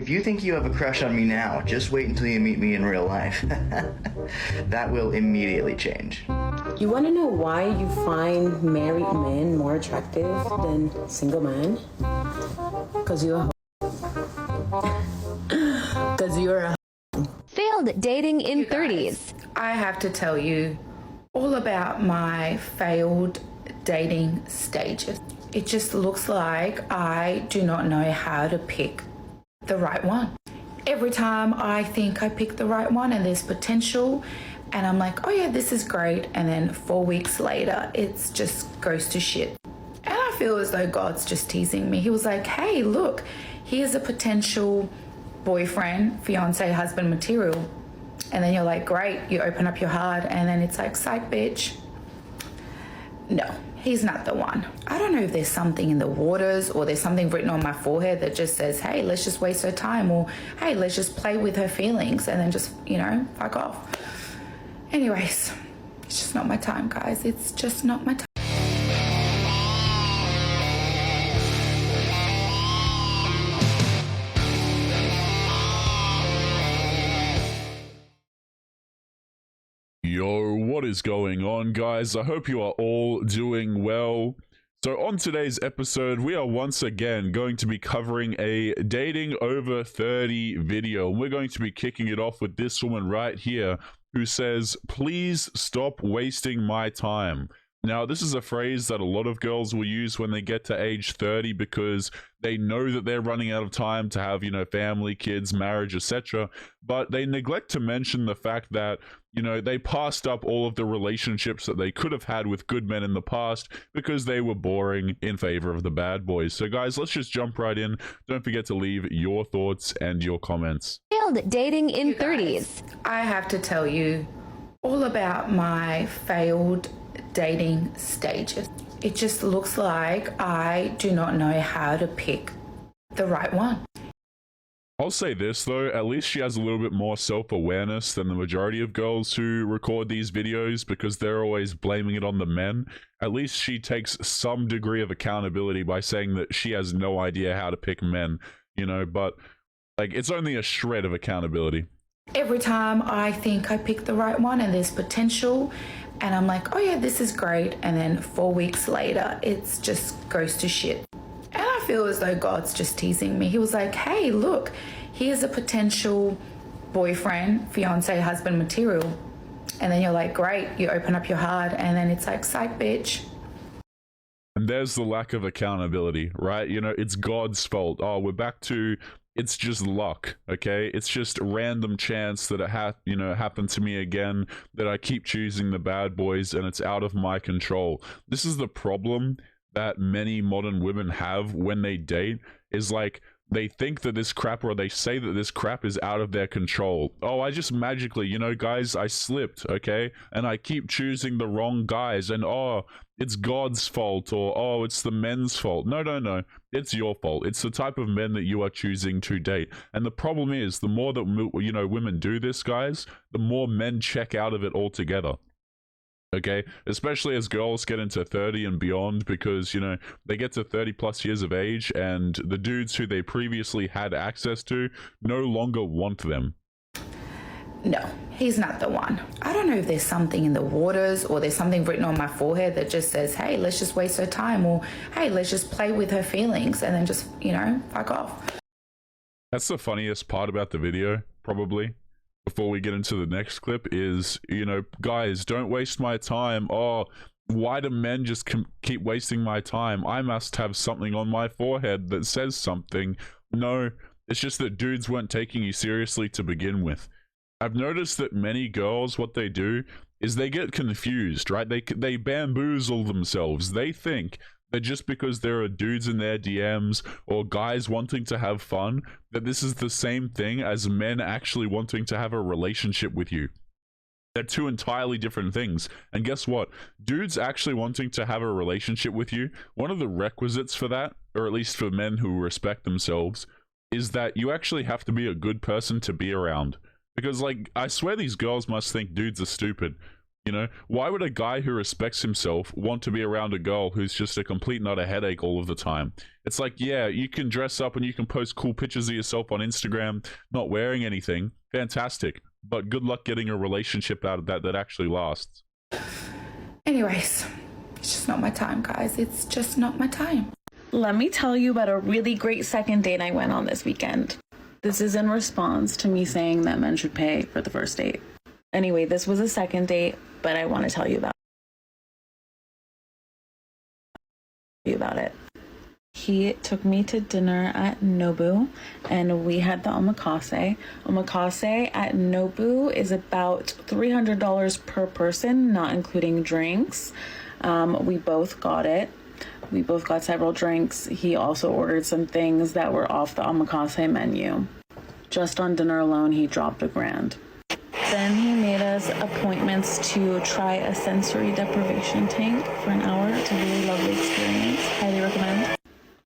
If you think you have a crush on me now, just wait until you meet me in real life. That will immediately change. You want to know why you find married men more attractive than single men? Because you're a Because you're a Failed dating in 30s. I have to tell you all about my failed dating stages. It just looks like I do not know how to pick the right one. Every time I think I pick the right one and there's potential, and I'm like, oh yeah, this is great, and then 4 weeks later, it's just goes to shit. And I feel as though God's just teasing me. He was like, hey, look, here's a potential boyfriend, fiance, husband material. And then you're like, great, you open up your heart, and then it's like, psych, bitch. No, he's not the one. I don't know if there's something in the waters or there's something written on my forehead that just says, hey, let's just waste her time, or hey, let's just play with her feelings and then just, fuck off. Anyways, it's just not my time, guys. It's just not my time. Yo, what is going on, guys? I hope you are all doing well. So on today's episode, we are once again going to be covering a dating over 30 video. We're going to be kicking it off with this woman right here who says, please stop wasting my time. Now, this is a phrase that a lot of girls will use when they get to age 30 because they know that they're running out of time to have, family, kids, marriage, etc. But they neglect to mention the fact that, they passed up all of the relationships that they could have had with good men in the past because they were boring in favor of the bad boys. So guys, let's just jump right in. Don't forget to leave your thoughts and your comments. Failed dating in 30s. I have to tell you all about my failed dating stages. It just looks like I do not know how to pick the right one. I'll say this though, at least she has a little bit more self-awareness than the majority of girls who record these videos because they're always blaming it on the men. At least she takes some degree of accountability by saying that she has no idea how to pick men, but like it's only a shred of accountability. Every time I think I pick the right one and there's potential, and I'm like, oh yeah, this is great, and then 4 weeks later, it's just goes to shit. And I feel as though God's just teasing me. He was like, hey, look, here's a potential boyfriend, fiance, husband material. And then you're like, great, you open up your heart, and then it's like, psych, bitch. And there's the lack of accountability, right? It's God's fault. Oh, we're back to it's just luck, okay? It's just random chance that it happened to me again, that I keep choosing the bad boys and it's out of my control. This is the problem that many modern women have when they date, is like they think that this crap, or they say that this crap is out of their control. Oh, I just magically, guys, I slipped, okay? And I keep choosing the wrong guys, and oh, it's God's fault, or oh, it's the men's fault. No, it's your fault. It's the type of men that you are choosing to date. And the problem is, the more that, women do this, guys, the more men check out of it altogether. Okay, especially as girls get into 30 and beyond, because they get to 30 plus years of age and the dudes who they previously had access to no longer want them. No, he's not the one. I don't know if there's something in the waters or there's something written on my forehead that just says, hey, let's just waste her time, or hey, let's just play with her feelings and then just, fuck off. That's the funniest part about the video, probably. Before we get into the next clip is, guys, don't waste my time. Oh, why do men just keep wasting my time? I must have something on my forehead that says something. No, it's just that dudes weren't taking you seriously to begin with. I've noticed that many girls, what they do is they get confused, right? They bamboozle themselves. They think that just because there are dudes in their DMs or guys wanting to have fun, that this is the same thing as men actually wanting to have a relationship with you. They're two entirely different things. And guess what? Dudes actually wanting to have a relationship with you, one of the requisites for that, or at least for men who respect themselves, is that you actually have to be a good person to be around. Because, like, I swear these girls must think dudes are stupid. You know, why would a guy who respects himself want to be around a girl who's just a complete nut a headache all of the time? It's like, yeah, you can dress up and you can post cool pictures of yourself on Instagram not wearing anything. Fantastic. But good luck getting a relationship out of that actually lasts. Anyways, it's just not my time, guys. It's just not my time. Let me tell you about a really great second date I went on this weekend. This is in response to me saying that men should pay for the first date. Anyway, this was a second date, but I want to tell you about it. He took me to dinner at Nobu, and we had the omakase. Omakase at Nobu is about $300 per person, not including drinks. We both got it. We both got several drinks. He also ordered some things that were off the omakase menu. Just on dinner alone, he dropped $1,000. Then he made us appointments to try a sensory deprivation tank for an hour. It's a really lovely experience. Highly recommend.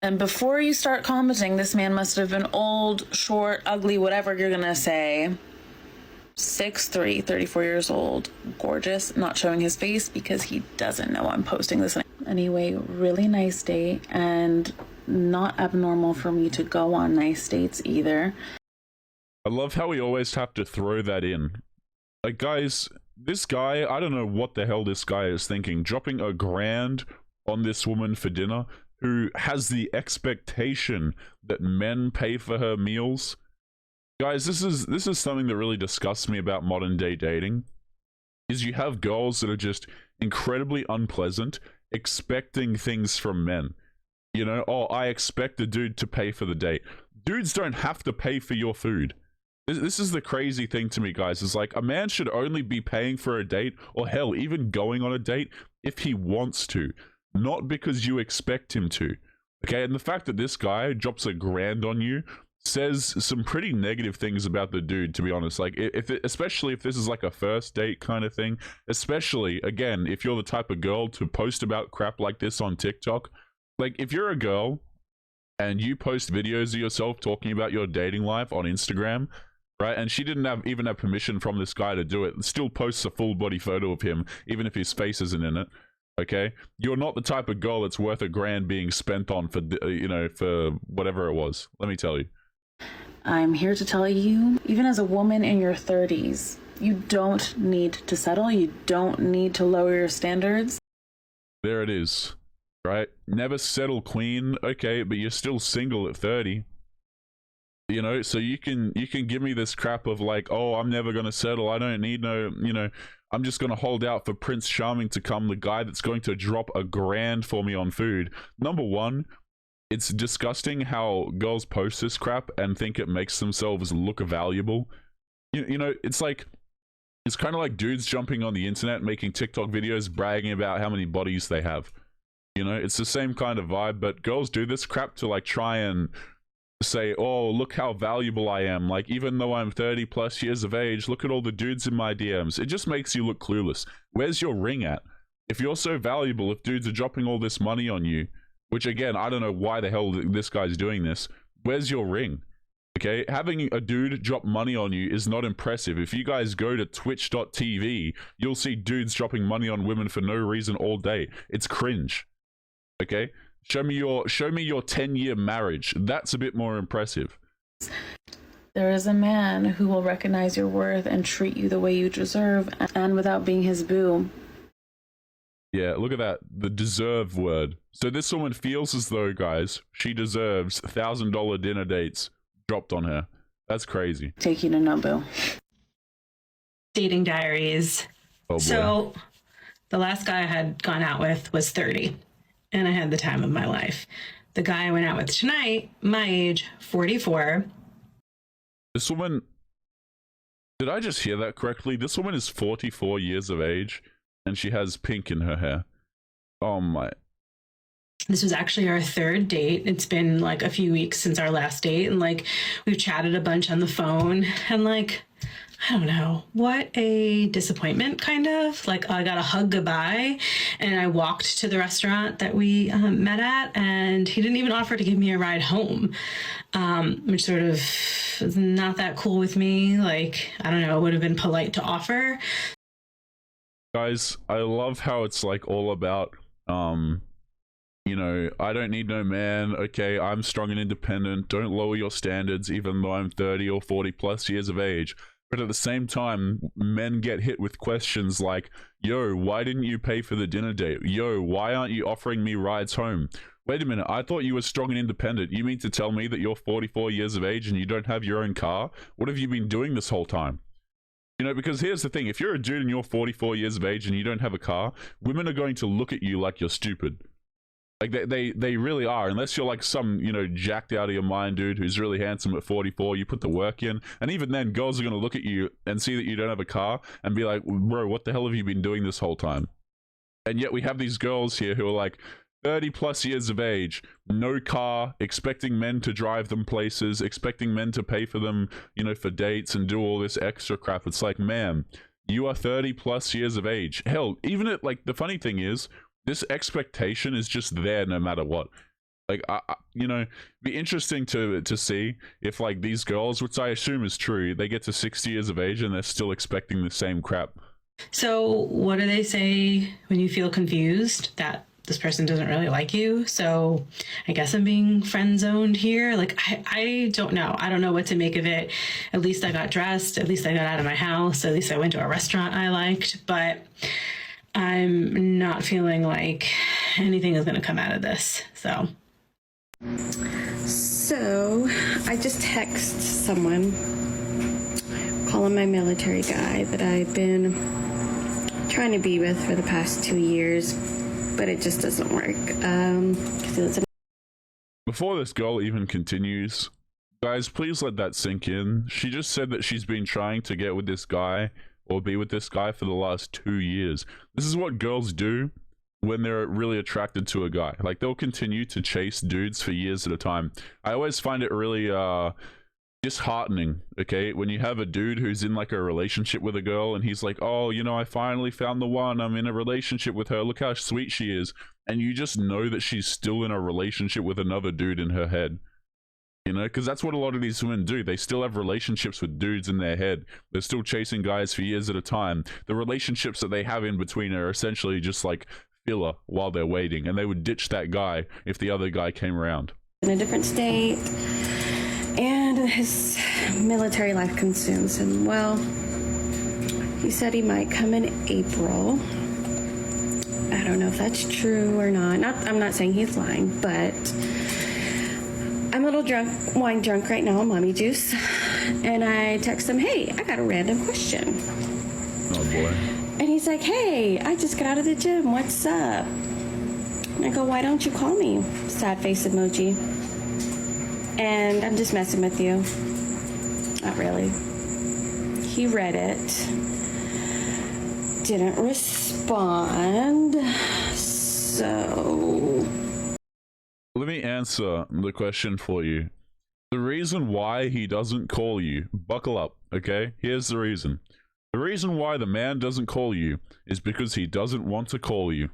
And before you start commenting, this man must have been old, short, ugly, whatever you're gonna say. 6'3", 34 years old, gorgeous, not showing his face because he doesn't know I'm posting this. Anyway, really nice date, and not abnormal for me to go on nice dates either. I love how we always have to throw that in. Like, guys, this guy, I don't know what the hell this guy is thinking. Dropping $1,000 on this woman for dinner who has the expectation that men pay for her meals. Guys, this is something that really disgusts me about modern day dating. Is you have girls that are just incredibly unpleasant, expecting things from men. You know, oh, I expect a dude to pay for the date. Dudes don't have to pay for your food. This is the crazy thing to me, guys. Is like, a man should only be paying for a date, or hell, even going on a date, if he wants to, not because you expect him to. Okay, and the fact that this guy drops $1,000 on you says some pretty negative things about the dude, to be honest. Like, especially if this is like a first date kind of thing, especially, again, if you're the type of girl to post about crap like this on TikTok. Like, if you're a girl and you post videos of yourself talking about your dating life on Instagram, right, and she didn't even have permission from this guy to do it, still posts a full body photo of him, even if his face isn't in it, okay? You're not the type of girl that's worth $1,000 being spent on for, you know, for whatever it was. Let me tell you. I'm here to tell you, even as a woman in your 30s, you don't need to settle. You don't need to lower your standards. There it is, right? Never settle, queen. Okay, but you're still single at 30. You know, so you can give me this crap of like, oh, I'm never gonna settle. I don't need no, you know, I'm just gonna hold out for Prince Charming to come, the guy that's going to drop $1,000 for me on food. Number one, it's disgusting how girls post this crap and think it makes themselves look valuable. You know, it's like, it's kind of like dudes jumping on the internet, making TikTok videos, bragging about how many bodies they have. You know, it's the same kind of vibe, but girls do this crap to like try and say, oh, look how valuable I am. Like, even though I'm 30 plus years of age, look at all the dudes in my DMs. It just makes you look clueless. Where's your ring at? If you're so valuable, if dudes are dropping all this money on you, which again, I don't know why the hell this guy's doing this, where's your ring? Okay, having a dude drop money on you is not impressive. If you guys go to twitch.tv, you'll see dudes dropping money on women for no reason all day. It's cringe. Okay? Show me your 10-year marriage. That's a bit more impressive. There is a man who will recognize your worth and treat you the way you deserve, and without being his boo. Yeah, look at that. The deserve word. So this woman feels as though, guys, she deserves $1,000 dinner dates dropped on her. That's crazy. Take you to Nobu. Dating diaries. Oh boy. So the last guy I had gone out with was 30, and I had the time of my life. The guy I went out with tonight, my age, 44. This woman, did I just hear that correctly? This woman is 44 years of age, and she has pink in her hair. Oh my. This was actually our third date. It's been like a few weeks since our last date, and like we've chatted a bunch on the phone, and like, I don't know, what a disappointment, kind of. Like, I got a hug goodbye, and I walked to the restaurant that we met at, and he didn't even offer to give me a ride home, which sort of is not that cool with me. Like, I don't know, it would have been polite to offer. Guys, I love how it's like all about, you know, I don't need no man, okay, I'm strong and independent, don't lower your standards even though I'm 30 or 40 plus years of age. But at the same time, men get hit with questions like, yo, why didn't you pay for the dinner date? Yo, why aren't you offering me rides home? Wait a minute, I thought you were strong and independent. You mean to tell me that you're 44 years of age and you don't have your own car? What have you been doing this whole time? You know, because here's the thing, if you're a dude and you're 44 years of age and you don't have a car, women are going to look at you like you're stupid. Like, they really are, unless you're like some, you know, jacked out of your mind dude who's really handsome at 44, you put the work in, and even then, girls are going to look at you and see that you don't have a car and be like, bro, what the hell have you been doing this whole time? And yet we have these girls here who are like 30 plus years of age, no car, expecting men to drive them places, expecting men to pay for them, you know, for dates and do all this extra crap. It's like, man, you are 30 plus years of age. Hell, even at, like, the funny thing is, this expectation is just there no matter what. Like, you know, be interesting to see if, like, these girls, which I assume is true, they get to 60 years of age and they're still expecting the same crap. So what do they say when you feel confused that this person doesn't really like you? So I guess I'm being friend zoned here. Like, I don't know. I don't know what to make of it. At least I got dressed. At least I got out of my house. At least I went to a restaurant I liked. But I'm not feeling like anything is going to come out of this. So I just text someone, call him my military guy that I've been trying to be with for the past 2 years, but it just doesn't work. Before this girl even continues, guys, please let that sink in. She just said that she's been trying to get with this guy or be with this guy for the last 2 years. This is what girls do when they're really attracted to a guy. Like, they'll continue to chase dudes for years at a time. I always find it really disheartening, okay, when you have a dude who's in like a relationship with a girl and he's like, oh, you know, I finally found the one, I'm in a relationship with her, look how sweet she is, and you just know that she's still in a relationship with another dude in her head. You know, because that's what a lot of these women do. They still have relationships with dudes in their head. They're still chasing guys for years at a time. The relationships that they have in between are essentially just like filler while they're waiting, and they would ditch that guy if the other guy came around. In a different state, and his military life consumes him. Well, he said he might come in April. I don't know if that's true or not. I'm not saying he's lying, but I'm a little drunk, wine drunk right now on mommy juice, and I text him, hey, I got a random question. Oh boy. And he's like, hey, I just got out of the gym, what's up? And I go, why don't you call me? Sad face emoji. And I'm just messing with you. Not really. He read it, didn't respond, so... Let me answer the question for you. The reason why he doesn't call you, buckle up, okay? Here's the reason. The reason why the man doesn't call you is because he doesn't want to call you.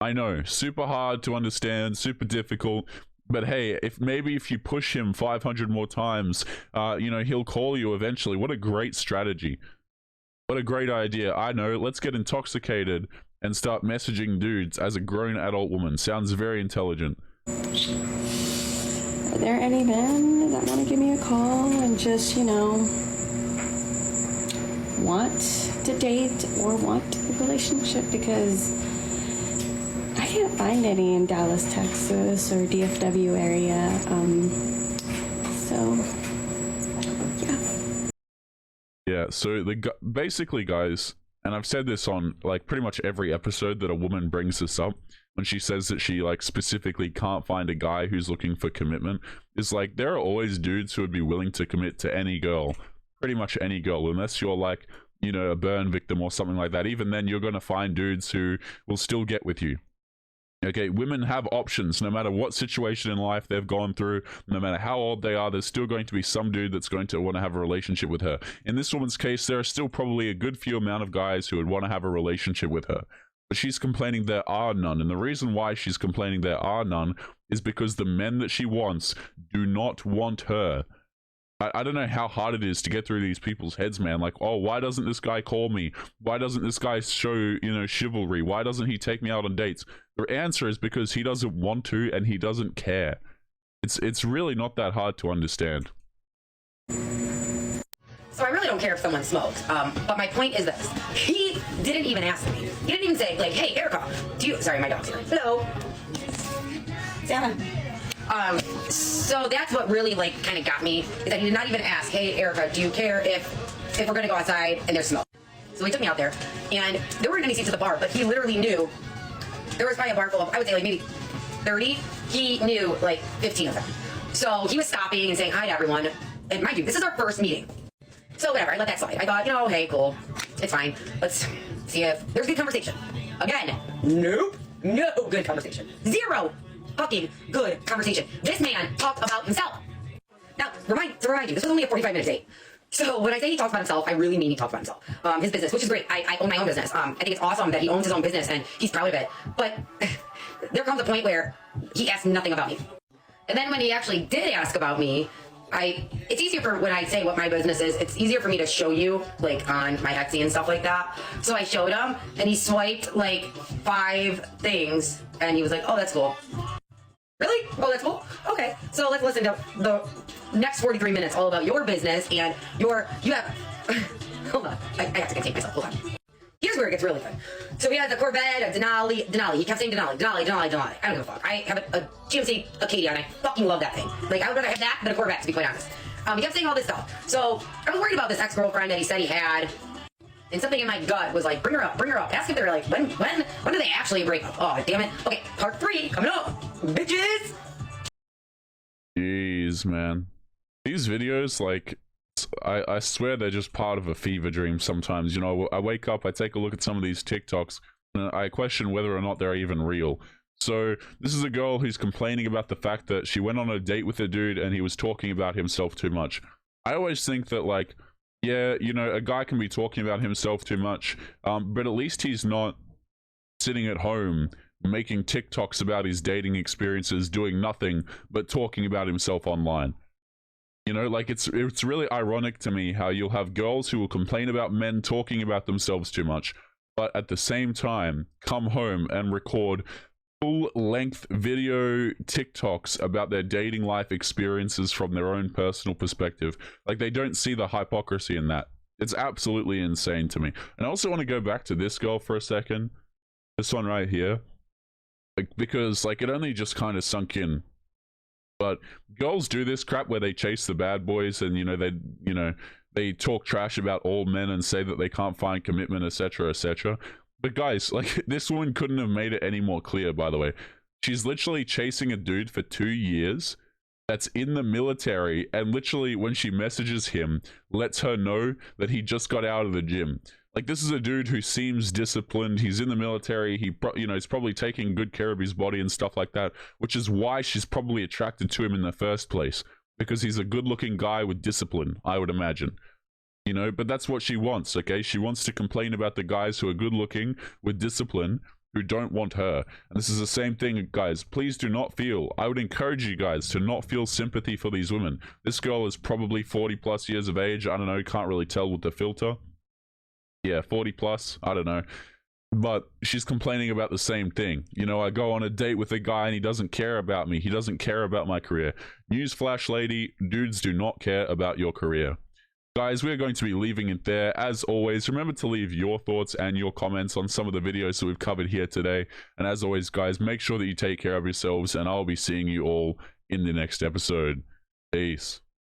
I know, super hard to understand, super difficult, but hey, if you push him 500 more times, you know, he'll call you eventually. What a great strategy. What a great idea. I know, let's get intoxicated and start messaging dudes as a grown adult woman. Sounds very intelligent. Are there any men that want to give me a call and just, you know, want to date or want a relationship? Because I can't find any in Dallas, Texas or DFW area. So, yeah. Yeah, so basically, guys, and I've said this on like pretty much every episode that a woman brings this up when she says that she like specifically can't find a guy who's looking for commitment, is like there are always dudes who would be willing to commit to any girl, pretty much any girl, unless you're like, you know, a burn victim or something like that. Even then, you're going to find dudes who will still get with you. Okay, women have options no matter what situation in life they've gone through, no matter how old they are, there's still going to be some dude that's going to want to have a relationship with her. In this woman's case, there are still probably a good few amount of guys who would want to have a relationship with her. But she's complaining there are none, and the reason why she's complaining there are none is because the men that she wants do not want her. I don't know how hard it is to get through these people's heads, man. Like, oh, why doesn't this guy call me? Why doesn't this guy show, you know, chivalry? Why doesn't he take me out on dates? The answer is because he doesn't want to and he doesn't care. It's really not that hard to understand. So I really don't care if someone smokes, but my point is this. He didn't even ask me. He didn't even say, like, hey, Erica, do you... Sorry, my dog's here. Hello. Santa. So that's what really, like, kind of got me, is that he did not even ask, hey, Erica, do you care if we're going to go outside and there's smoke? So he took me out there, and there weren't any seats at the bar, but he literally knew there was probably a bar full of, I would say, like, maybe 30. He knew, like, 15 of them. So he was stopping and saying hi to everyone. And mind you, this is our first meeting. So whatever, I let that slide. I thought, you know, hey, cool. It's fine. Let's see if there's good conversation. Again, nope. No good conversation. Zero fucking good conversation. This man talked about himself. Now, to remind you, this was only a 45-minute date. So when I say he talks about himself, I really mean he talks about himself. His business, which is great. I own my own business. I think it's awesome that he owns his own business and he's proud of it. But there comes a point where he asked nothing about me. And then when he actually did ask about me, it's easier for when I say what my business is, it's easier for me to show you, like, on my Etsy and stuff like that. So I showed him, and he swiped, like, 5 things, and he was like, oh, that's cool. Really? Oh, that's cool? Okay. So let's listen to the next 43 minutes all about your business, and you have... Hold on. I have to contain myself. Hold on. Here's where it gets really good. So we had the Corvette, a Denali. He kept saying Denali. I don't give a fuck. I have a GMC Acadia, and I fucking love that thing. Like, I would rather have that than a Corvette, to be quite honest. He kept saying all this stuff. So I was worried about this ex-girlfriend that he said he had. And something in my gut was like, bring her up. Ask if they're like, when do they actually break up? Oh, damn it. Okay, part 3 coming up. Bitches! Jeez, man. These videos, like... I swear they're just part of a fever dream sometimes. You know, I wake up, I take a look at some of these TikToks, and I question whether or not they're even real. So this is a girl who's complaining about the fact that she went on a date with a dude and he was talking about himself too much. I always think that, like, yeah, you know, a guy can be talking about himself too much, but at least he's not sitting at home making TikToks about his dating experiences, doing nothing but talking about himself online. You know, like, it's really ironic to me how you'll have girls who will complain about men talking about themselves too much, but at the same time come home and record full-length video TikToks about their dating life experiences from their own personal perspective. Like, they don't see the hypocrisy in that. It's absolutely insane to me. And I also want to go back to this girl for a second. This one right here. Like, because, like, it only just kind of sunk in. But girls do this crap where they chase the bad boys and, you know, they talk trash about all men and say that they can't find commitment, etc., etc. But guys, like, this woman couldn't have made it any more clear, by the way. She's literally chasing a dude for 2 years that's in the military, and literally when she messages him, lets her know that he just got out of the gym. Like, this is a dude who seems disciplined. He's in the military. He's probably taking good care of his body and stuff like that, which is why she's probably attracted to him in the first place, because he's a good-looking guy with discipline, I would imagine. You know, but that's what she wants, okay? She wants to complain about the guys who are good-looking with discipline who don't want her. And this is the same thing, guys. Please do not feel, I would encourage you guys to not feel sympathy for these women. This girl is probably 40+ years of age. I don't know, can't really tell with the filter. Yeah, 40+, I don't know. But she's complaining about the same thing. You know, I go on a date with a guy and he doesn't care about me. He doesn't care about my career. Newsflash, lady, dudes do not care about your career. Guys, we're going to be leaving it there. As always, remember to leave your thoughts and your comments on some of the videos that we've covered here today. And as always, guys, make sure that you take care of yourselves, and I'll be seeing you all in the next episode. Peace.